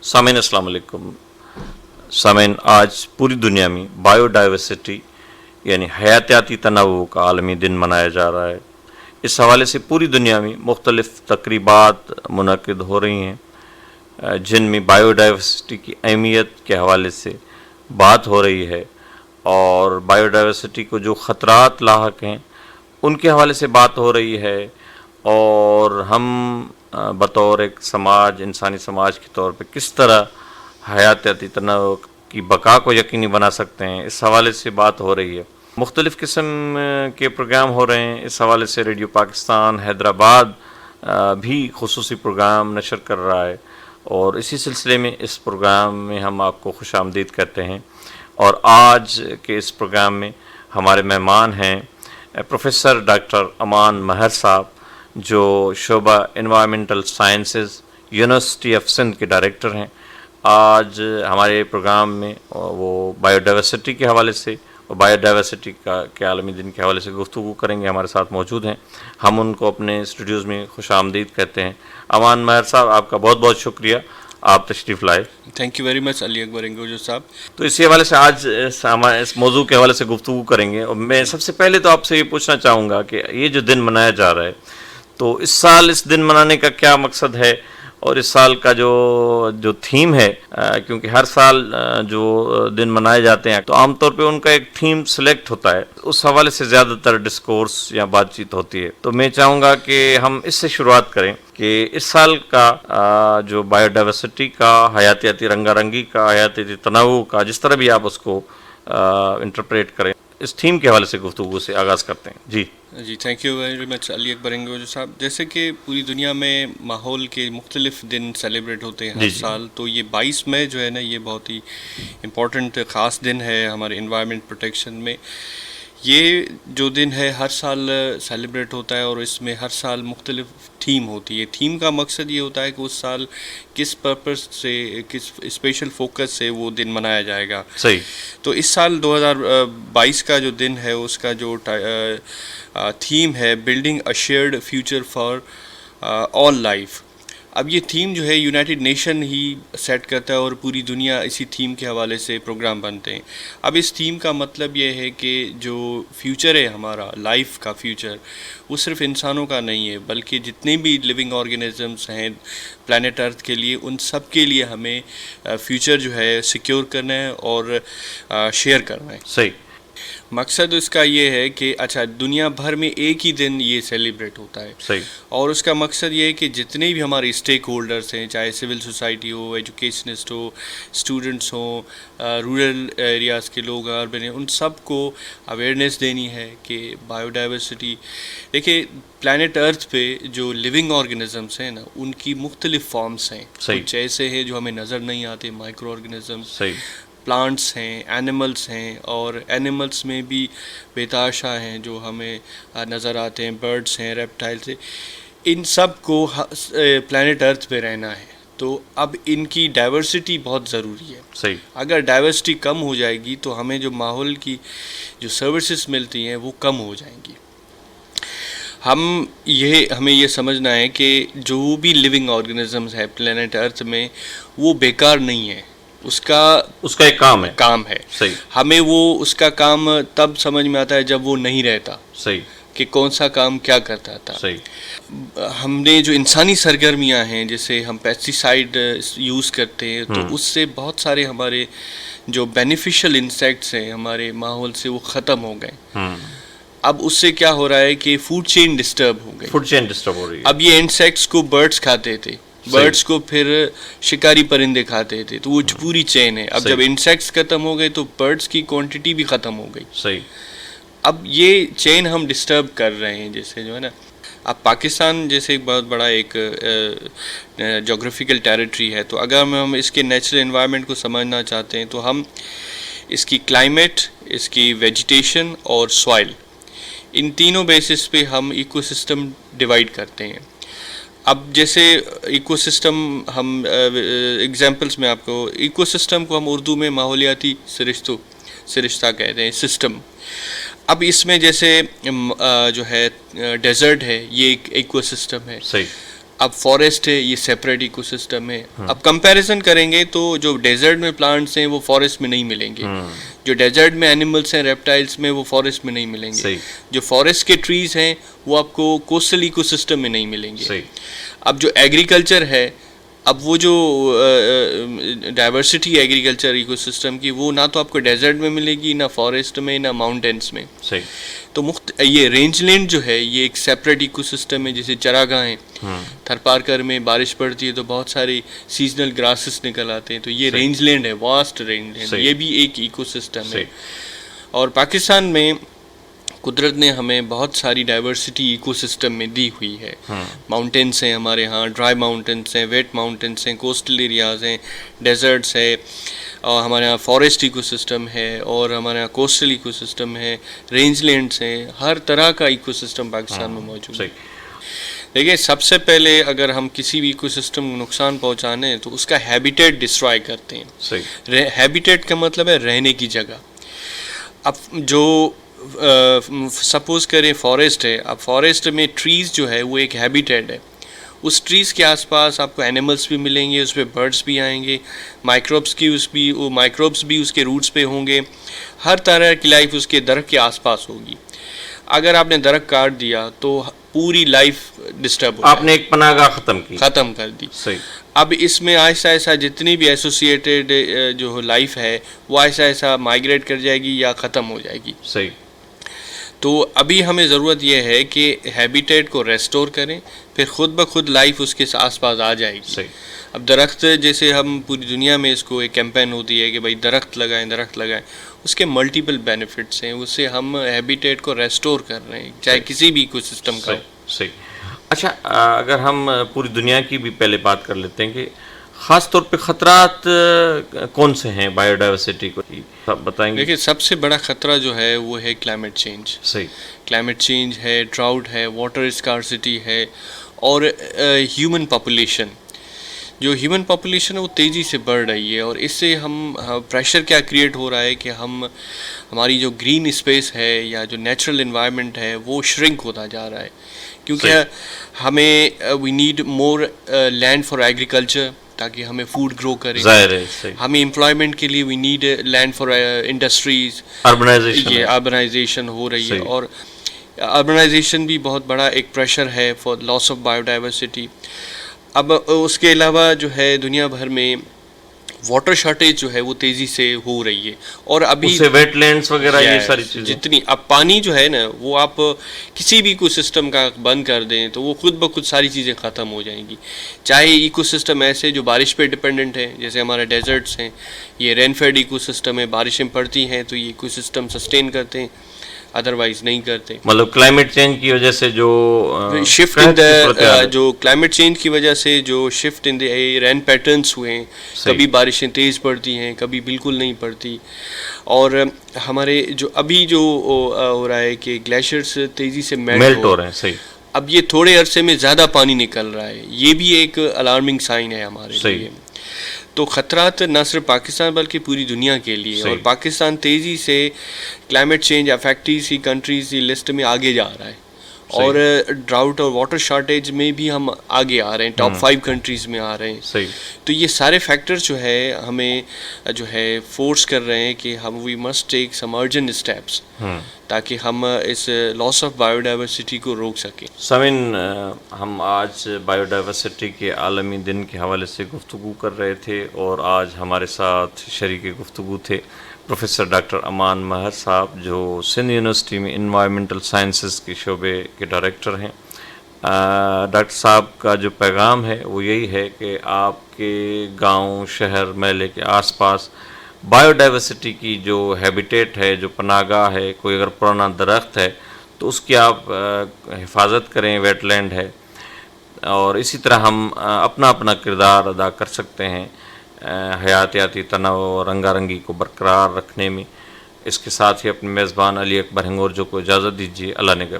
سامعین السلام علیکم. سامعین، آج پوری دنیا میں بایو ڈائیورسٹی یعنی حیاتیاتی تنوع کا عالمی دن منایا جا رہا ہے. اس حوالے سے پوری دنیا میں مختلف تقریبات منعقد ہو رہی ہیں جن میں بایو ڈائیورسٹی کی اہمیت کے حوالے سے بات ہو رہی ہے اور بایو ڈائیورسٹی کو جو خطرات لاحق ہیں ان کے حوالے سے بات ہو رہی ہے. اور ہم بطور ایک سماج، انسانی سماج کے طور پہ کس طرح حیاتیاتی تنوع کی بقا کو یقینی بنا سکتے ہیں، اس حوالے سے بات ہو رہی ہے. مختلف قسم کے پروگرام ہو رہے ہیں. اس حوالے سے ریڈیو پاکستان حیدرآباد بھی خصوصی پروگرام نشر کر رہا ہے اور اسی سلسلے میں اس پروگرام میں ہم آپ کو خوش آمدید کہتے ہیں. اور آج کے اس پروگرام میں ہمارے مہمان ہیں پروفیسر ڈاکٹر امان مہر صاحب، جو شعبہ environmental sciences university of Sindh کے ڈائریکٹر ہیں. آج ہمارے پروگرام میں وہ بایو ڈائیورسٹی کے حوالے سے اور بایو ڈائیورسٹی کے عالمی دن کے حوالے سے گفتگو کریں گے. ہمارے ساتھ موجود ہیں، ہم ان کو اپنے اسٹوڈیوز میں خوش آمدید کہتے ہیں. امان مہر صاحب، آپ کا بہت بہت شکریہ، آپ تشریف لائے. تھینک یو ویری مچ علی اکبر انگوجو صاحب. تو اسی حوالے سے آج اس موضوع کے حوالے سے گفتگو کریں گے. اور میں سب سے پہلے تو آپ سے یہ پوچھنا چاہوں گا کہ یہ جو دن منایا جا رہا ہے، تو اس سال اس دن منانے کا کیا مقصد ہے اور اس سال کا جو تھیم ہے، کیونکہ ہر سال جو دن منائے جاتے ہیں تو عام طور پہ ان کا ایک تھیم سلیکٹ ہوتا ہے، اس حوالے سے زیادہ تر ڈسکورس یا بات چیت ہوتی ہے. تو میں چاہوں گا کہ ہم اس سے شروعات کریں کہ اس سال کا جو بایو ڈائیورسٹی کا، حیاتیاتی رنگا رنگی کا، حیاتیاتی تنوع کا، جس طرح بھی آپ اس کو انٹرپریٹ کریں، اس تھیم کے حوالے سے گفتگو سے آغاز کرتے ہیں. جی تھینک یو ویری مچ علی اکبر انگوجو صاحب. جیسے کہ پوری دنیا میں ماحول کے مختلف دن سیلیبریٹ ہوتے ہیں ہر سال، تو یہ 22 مئی جو ہے نا، یہ بہت ہی امپورٹنٹ خاص دن ہے ہمارے انوائرمنٹ پروٹیکشن میں. یہ جو دن ہے ہر سال سیلیبریٹ ہوتا ہے اور اس میں ہر سال مختلف تھیم ہوتی ہے. تھیم کا مقصد یہ ہوتا ہے کہ اس سال کس پرپس سے، کس اسپیشل فوکس سے وہ دن منایا جائے گا. صحیح. تو اس سال 2022 کا جو دن ہے، اس کا جو تھیم ہے building a shared future for all life. اب یہ تھیم جو ہے یونائٹڈ نیشن ہی سیٹ کرتا ہے اور پوری دنیا اسی تھیم کے حوالے سے پروگرام بنتے ہیں. اب اس تھیم کا مطلب یہ ہے کہ جو فیوچر ہے ہمارا، لائف کا فیوچر، وہ صرف انسانوں کا نہیں ہے، بلکہ جتنے بھی لیونگ آرگینزمس ہیں پلانٹ ارتھ کے لیے، ان سب کے لیے ہمیں فیوچر جو ہے سیکیور کرنا ہے اور شیئر کرنا ہے. صحیح. مقصد اس کا یہ ہے کہ دنیا بھر میں ایک ہی دن یہ سیلیبریٹ ہوتا ہے. صحیح. اور اس کا مقصد یہ ہے کہ جتنے بھی ہمارے اسٹیک ہولڈرس ہیں، چاہے سول سوسائٹی ہو، ایجوکیشنسٹ ہو، اسٹوڈنٹس ہوں، رورل ایریاز کے لوگ، اربن، ان سب کو اویئرنیس دینی ہے کہ بایو ڈائیورسٹی. دیکھیے، پلانٹ ارتھ پہ جو لیونگ آرگینزمس ہیں نا، ان کی مختلف فارمس ہیں. کچھ ایسے ہیں جو ہمیں نظر نہیں آتے، مائکرو آرگینزمس، پلانٹس ہیں، اینیملس ہیں، اور اینیملس میں بھی بےتحاشا ہیں جو ہمیں نظر آتے ہیں، برڈس ہیں، ریپٹائلس ہیں. ان سب کو پلانٹ ارتھ پہ رہنا ہے، تو اب ان کی ڈائیورسٹی بہت ضروری ہے. صحیح. اگر ڈائیورسٹی کم ہو جائے گی تو ہمیں جو ماحول کی جو سروسز ملتی ہیں وہ کم ہو جائیں گی. ہمیں یہ سمجھنا ہے کہ جو بھی لیونگ آرگینزمز ہے پلانٹ ارتھ میں، وہ بیکار نہیں ہے. اس کا ایک کام ہے. صحیح. ہمیں وہ اس کا کام تب سمجھ میں آتا ہے جب وہ نہیں رہتا. صحیح. کہ کون سا کام کیا کرتا تھا. صحیح. ہم نے جو انسانی سرگرمیاں ہیں، جیسے ہم پیسٹی سائیڈ یوز کرتے ہیں، تو اس سے بہت سارے ہمارے جو بینیفیشل انسیکٹس ہیں ہمارے ماحول سے، وہ ختم ہو گئے. اب اس سے کیا ہو رہا ہے کہ فوڈ چین ڈسٹرب ہو گئی. اب یہ انسیکٹس کو برڈس کھاتے تھے، برڈس کو پھر شکاری پرندے کھاتے تھے، تو وہ پوری چین ہے. اب جب انسیکٹس ختم ہو گئے تو برڈس کی کوانٹٹی بھی ختم ہو گئی. صحیح. اب یہ چین ہم ڈسٹرب کر رہے ہیں، جیسے جو ہے نا، اب پاکستان جیسے ایک بہت بڑا ایک جغرافیکل ٹیریٹری ہے، تو اگر ہم اس کے نیچرل انوائرمنٹ کو سمجھنا چاہتے ہیں تو ہم اس کی کلائمیٹ، اس کی ویجیٹیشن اور سوائل، ان تینوں بیسس پہ ہم ایکو سسٹم ڈیوائڈ کرتے ہیں. اب جیسے ایکو سسٹم، ہم ایگزامپلس میں آپ کو، ایکو سسٹم کو ہم اردو میں ماحولیاتی سرشتہ کہتے ہیں، سسٹم. اب اس میں جیسے جو ہے ڈیزرٹ ہے، یہ ایک ایکو سسٹم ہے. صحیح. اب فارسٹ ہے یہ سیپریٹ ایکو سسٹم ہے. اب کمپیریزن کریں گے تو جو ڈیزرٹ میں پلانٹس ہیں وہ فارسٹ میں نہیں ملیں گے, جو ڈیزرٹ میں اینیملس ہیں ریپٹائلس میں وہ فارسٹ میں نہیں ملیں گے, جو فارسٹ کے ٹریز ہیں وہ آپ کو کوسٹل ایکو سسٹم میں نہیں ملیں گے. اب جو ایگریکلچر ہے, اب وہ جو ڈائیورسٹی ایگریکلچر ایکو سسٹم کی وہ نہ تو آپ کو ڈیزرٹ میں ملے گی, نہ فارسٹ میں, نہ ماؤنٹینس میں. تو یہ رینج لینڈ جو ہے یہ ایک سیپریٹ ایکو سسٹم ہے. جیسے چراگاہ ہیں, تھرپارکر میں بارش پڑتی ہے تو بہت ساری سیزنل گراسز نکل آتے ہیں, تو یہ رینج لینڈ ہے, واسٹ رینج لینڈ, یہ بھی ایک ایکو سسٹم ہے. اور پاکستان میں قدرت نے ہمیں بہت ساری ڈائیورسٹی ایکو سسٹم میں دی ہوئی ہے. ماؤنٹینس ہیں ہمارے ہاں, ڈرائی ماؤنٹینس ہیں, ویٹ ماؤنٹینس ہیں, کوسٹل ایریاز ہیں, ڈیزرٹس ہے, اور ہمارے یہاں فارسٹ ایکو سسٹم ہے, اور ہمارے یہاں کوسٹل ایکو سسٹم ہے, رینج لینڈس ہیں, ہر طرح کا ایکو سسٹم پاکستان میں موجود ہے. دیکھیے سب سے پہلے اگر ہم کسی بھی ایکو سسٹم کو نقصان پہنچانے تو اس کا ہیبیٹیٹ ڈسٹرائے کرتے ہیں. ہیبیٹیٹ کا مطلب ہے رہنے کی جگہ. اب جو سپوز کریں فارسٹ ہے, اب فارسٹ میں ٹریز جو ہے وہ ایک ہیبیٹیٹ ہے. اس ٹریز کے آس پاس آپ کو اینیملس بھی ملیں گے, اس پہ برڈس بھی آئیں گے, مائکروبس بھی اس کے روٹس پہ ہوں گے, ہر طرح کی لائف اس کے درخت کے آس پاس ہوگی. اگر آپ نے درخت کاٹ دیا تو پوری لائف ڈسٹرب ہو, آپ نے ایک پناہ گاہ ختم کر دی. اب اس میں آہستہ آہستہ جتنی بھی ایسوسیٹیڈ جو لائف ہے وہ آہستہ آہستہ مائگریٹ کر جائے گی یا ختم ہو جائے گی. تو ابھی ہمیں ضرورت یہ ہے کہ ہیبیٹیٹ کو ریسٹور کریں, پھر خود بخود لائف اس کے آس پاس آ جائے گی. اب درخت جیسے ہم پوری دنیا میں اس کو ایک کیمپین ہوتی ہے کہ بھائی درخت لگائیں, اس کے ملٹیپل بینیفٹس ہیں, اس سے ہم ہیبیٹیٹ کو ریسٹور کر رہے ہیں چاہے کسی بھی ایکو سسٹم کا ہو. اچھا, اگر ہم پوری دنیا کی بھی پہلے بات کر لیتے ہیں کہ خاص طور پہ خطرات کون سے ہیں بائیو ڈائیورسٹی کو, بتائیں گے؟ دیکھیے سب سے بڑا خطرہ جو ہے وہ ہے کلائمیٹ چینج. کلائمیٹ چینج ہے, ڈراؤٹ ہے, واٹر اسکارسٹی ہے, اور ہیومن پاپولیشن. جو ہیومن پاپولیشن ہے وہ تیزی سے بڑھ رہی ہے, اور اس سے ہم پریشر کیا کریٹ ہو رہا ہے کہ ہماری جو گرین اسپیس ہے یا جو نیچرل انوائرمنٹ ہے وہ شرنک ہوتا جا رہا ہے, کیونکہ ہمیں we need more land for agriculture تاکہ ہمیں فوڈ گرو کرے. ہمیں امپلائمنٹ کے لیے we need land for industries. Urbanization ہو رہی ہے, اور اربنائزیشن بھی بہت بڑا ایک پریشر ہے for loss of biodiversity. اب اس کے علاوہ جو ہے دنیا بھر میں واٹر شارٹیج جو ہے وہ تیزی سے ہو رہی ہے, اور ابھی ویٹ لینڈس وغیرہ یہ ساری چیزیں جتنی اب پانی جو ہے نا وہ آپ کسی بھی ایکو سسٹم کا بند کر دیں تو وہ خود بخود ساری چیزیں ختم ہو جائیں گی. چاہے ایکو سسٹم ایسے جو بارش پہ ڈپینڈنٹ ہے, جیسے ہمارے ڈیزرٹس ہیں, یہ رین فیڈ ایکو سسٹم ہے, بارشیں پڑتی ہیں تو یہ ایکو سسٹم سسٹین کرتے ہیں, ادروائز نہیں کرتے. مطلب کلائمیٹ چینج کی وجہ سے جو شفٹ جو کلائمیٹ چینج کی وجہ سے جو شفٹ ان دی رین پیٹرنس ہوئے ہیں, کبھی بارشیں تیز پڑتی ہیں, کبھی بالکل نہیں پڑتی, اور ہمارے جو ابھی جو ہو رہا ہے کہ گلیشیئرس تیزی سے میلٹ ہو رہے ہیں. اب یہ تھوڑے عرصے میں زیادہ پانی نکل رہا ہے, یہ بھی ایک الارمنگ سائن ہے ہمارے لیے. تو خطرات نہ صرف پاکستان بلکہ پوری دنیا کے لیے, اور پاکستان تیزی سے کلائمیٹ چینج افیکٹیز کی کنٹریز کی لسٹ میں آگے جا رہا ہے, اور ڈراؤٹ اور واٹر شارٹیج میں بھی ہم آگے آ رہے ہیں, ٹاپ 5 کنٹریز میں آ رہے ہیں. تو یہ سارے فیکٹرز جو ہے ہمیں جو ہے فورس کر رہے ہیں کہ ہم we must take some urgent steps تاکہ ہم اس لاس آف بائیو ڈائیورسٹی کو روک سکیں. سامعین, ہم آج بائیو ڈائیورسٹی کے عالمی دن کے حوالے سے گفتگو کر رہے تھے, اور آج ہمارے ساتھ شریک گفتگو تھے پروفیسر ڈاکٹر امان مہر صاحب, جو سندھ یونیورسٹی میں انوائرمنٹل سائنسز کے شعبے کے ڈائریکٹر ہیں. ڈاکٹر صاحب کا جو پیغام ہے وہ یہی ہے کہ آپ کے گاؤں, شہر, محلے کے آس پاس بائیو ڈائیورسٹی کی جو ہیبیٹیٹ ہے, جو پناہ گاہ ہے, کوئی اگر پرانا درخت ہے تو اس کی آپ حفاظت کریں, ویٹ لینڈ ہے, اور اسی طرح ہم اپنا کردار ادا کر سکتے ہیں حیاتیاتی تنوع اور رنگا رنگی کو برقرار رکھنے میں. اس کے ساتھ ہی اپنے میزبان علی اکبر ہنگور جو کو اجازت دیجیے. اللہ نگہبان.